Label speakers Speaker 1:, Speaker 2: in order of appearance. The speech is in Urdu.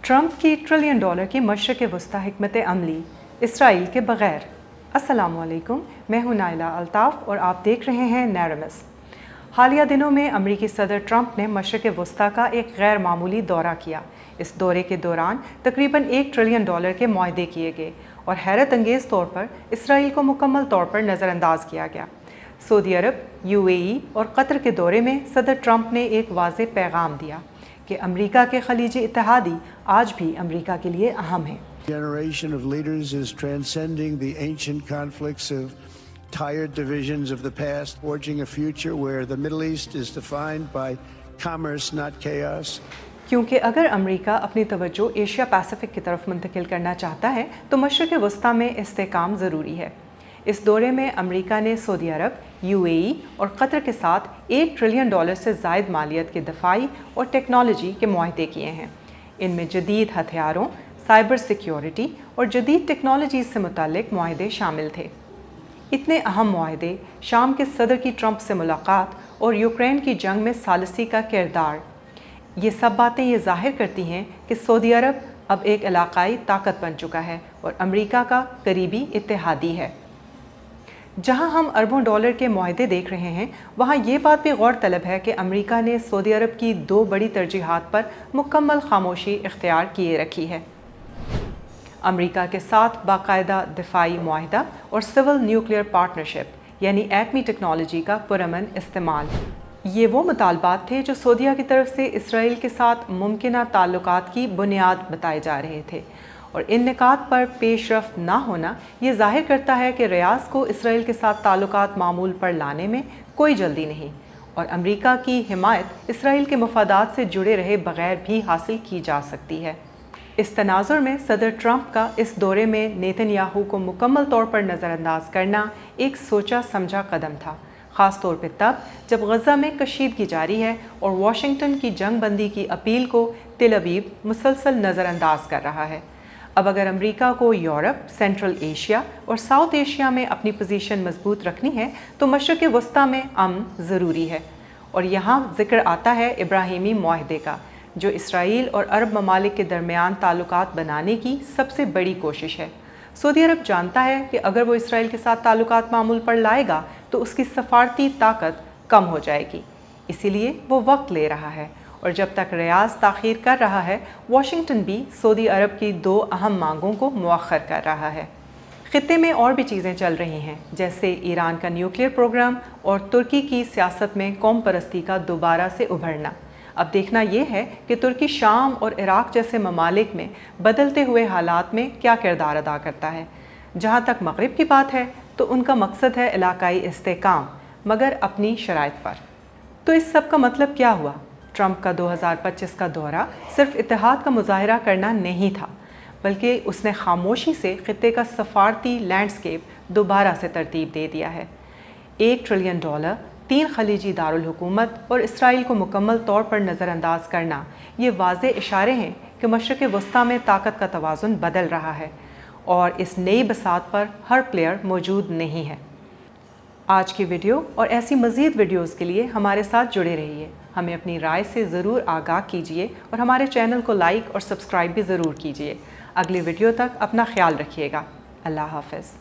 Speaker 1: ٹرمپ کی $1 ٹریلین کی مشرق وسطی حکمت عملی اسرائیل کے بغیر۔ السلام علیکم، میں ہوں نائلہ الطاف اور آپ دیکھ رہے ہیں نیرمس۔ حالیہ دنوں میں امریکی صدر ٹرمپ نے مشرق وسطی کا ایک غیر معمولی دورہ کیا۔ اس دورے کے دوران تقریباً $1 ٹریلین کے معاہدے کیے گئے اور حیرت انگیز طور پر اسرائیل کو مکمل طور پر نظر انداز کیا گیا۔ سعودی عرب، UAE اور قطر کے دورے میں صدر ٹرمپ نے ایک واضح پیغام دیا کہ امریکہ کے خلیجی اتحادی آج بھی امریکہ کے لیے اہم ہیں۔
Speaker 2: Generation of leaders is transcending the ancient conflicts of tired divisions of the past, forging a future where the Middle East is defined by commerce, not chaos.
Speaker 1: کیونکہ اگر امریکہ اپنی توجہ ایشیا پیسیفک کی طرف منتقل کرنا چاہتا ہے تو مشرق وسطی میں استحکام ضروری ہے۔ اس دورے میں امریکہ نے سعودی عرب، UAE اور قطر کے ساتھ $1 ٹریلین سے زائد مالیت کے دفاعی اور ٹیکنالوجی کے معاہدے کیے ہیں۔ ان میں جدید ہتھیاروں، سائبر سیکیورٹی اور جدید ٹیکنالوجیز سے متعلق معاہدے شامل تھے۔ اتنے اہم معاہدے، شام کے صدر کی ٹرمپ سے ملاقات اور یوکرین کی جنگ میں ثالثی کا کردار، یہ سب باتیں یہ ظاہر کرتی ہیں کہ سعودی عرب اب ایک علاقائی طاقت بن چکا ہے اور امریکہ کا قریبی اتحادی ہے۔ جہاں ہم اربوں ڈالر کے معاہدے دیکھ رہے ہیں، وہاں یہ بات بھی غور طلب ہے کہ امریکہ نے سعودی عرب کی 2 بڑی ترجیحات پر مکمل خاموشی اختیار کیے رکھی ہے۔ امریکہ کے ساتھ باقاعدہ دفاعی معاہدہ اور سول نیوکلیئر پارٹنرشپ یعنی ایٹمی ٹیکنالوجی کا پرامن استعمال، یہ وہ مطالبات تھے جو سعودیہ کی طرف سے اسرائیل کے ساتھ ممکنہ تعلقات کی بنیاد بتائے جا رہے تھے، اور ان نکات پر پیش رفت نہ ہونا یہ ظاہر کرتا ہے کہ ریاض کو اسرائیل کے ساتھ تعلقات معمول پر لانے میں کوئی جلدی نہیں، اور امریکہ کی حمایت اسرائیل کے مفادات سے جڑے رہے بغیر بھی حاصل کی جا سکتی ہے۔ اس تناظر میں صدر ٹرمپ کا اس دورے میں نیتن یاہو کو مکمل طور پر نظر انداز کرنا ایک سوچا سمجھا قدم تھا، خاص طور پہ تب جب غزہ میں کشیدگی جاری ہے اور واشنگٹن کی جنگ بندی کی اپیل کو تل ابیب مسلسل نظر انداز کر رہا ہے۔ اب اگر امریکہ کو یورپ، سینٹرل ایشیا اور ساؤتھ ایشیا میں اپنی پوزیشن مضبوط رکھنی ہے تو مشرق وسطی میں امن ضروری ہے، اور یہاں ذکر آتا ہے ابراہیمی معاہدے کا، جو اسرائیل اور عرب ممالک کے درمیان تعلقات بنانے کی سب سے بڑی کوشش ہے۔ سعودی عرب جانتا ہے کہ اگر وہ اسرائیل کے ساتھ تعلقات معمول پر لائے گا تو اس کی سفارتی طاقت کم ہو جائے گی، اسی لیے وہ وقت لے رہا ہے، اور جب تک ریاض تاخیر کر رہا ہے، واشنگٹن بھی سعودی عرب کی 2 اہم مانگوں کو مؤخر کر رہا ہے۔ خطے میں اور بھی چیزیں چل رہی ہیں، جیسے ایران کا نیوکلیئر پروگرام اور ترکی کی سیاست میں قوم پرستی کا دوبارہ سے ابھرنا۔ اب دیکھنا یہ ہے کہ ترکی شام اور عراق جیسے ممالک میں بدلتے ہوئے حالات میں کیا کردار ادا کرتا ہے۔ جہاں تک مغرب کی بات ہے تو ان کا مقصد ہے علاقائی استحکام، مگر اپنی شرائط پر۔ تو اس سب کا مطلب کیا ہوا؟ ٹرمپ کا 2025 کا دورہ صرف اتحاد کا مظاہرہ کرنا نہیں تھا، بلکہ اس نے خاموشی سے خطے کا سفارتی لینڈسکیپ دوبارہ سے ترتیب دے دیا ہے۔ $1 ٹریلین، 3 خلیجی دارالحکومت اور اسرائیل کو مکمل طور پر نظر انداز کرنا، یہ واضح اشارے ہیں کہ مشرق وسطی میں طاقت کا توازن بدل رہا ہے، اور اس نئی بساط پر ہر پلیئر موجود نہیں ہے۔ آج کی ویڈیو اور ایسی مزید ویڈیوز کے لیے ہمارے ساتھ جڑے رہیے۔ ہمیں اپنی رائے سے ضرور آگاہ کیجیے اور ہمارے چینل کو لائک اور سبسکرائب بھی ضرور کیجیے۔ اگلی ویڈیو تک اپنا خیال رکھیے گا۔ اللہ حافظ۔